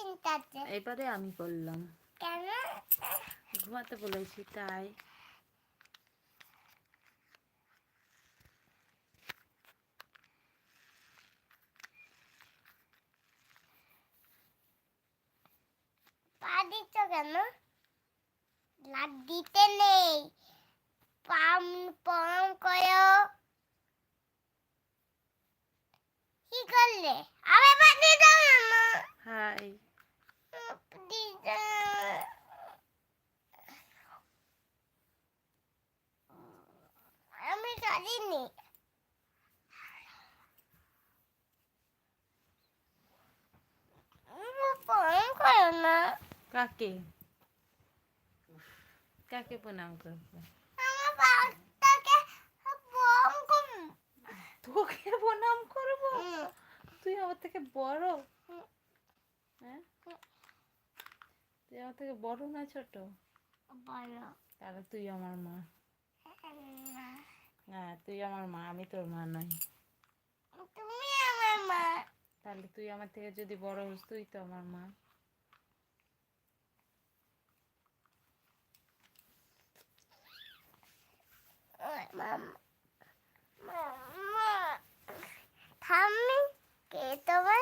চিন্তাতে এবারে আমি করলাম, কেন? ঘুমাতে বলেছি তাই। পা দিচ্ছ কেন? লাট দিতে নেই, পাম পম করো। কি করলে? আবে পা দিয়ে দাও না মা। হাই, দিতে আমি জানিনি। পম করো না। কাকে কাকে প্রণাম করবো? আমার পাটাকে পম করো। তোকে প্রণাম করবো? তুই আমার থেকে বড়? হ্যাঁ, তুই আমার থেকে বড় না ছোট? বলো। তাহলে তুই আমার মা। না, হ্যাঁ, তুই আমার মা, আমি তোর মা নই। তুমি আমার মা। তাহলে তুই আমার থেকে যদি বড় হোস, তুই তো আমার মা। মামা, মামা, থামি কে তোমার?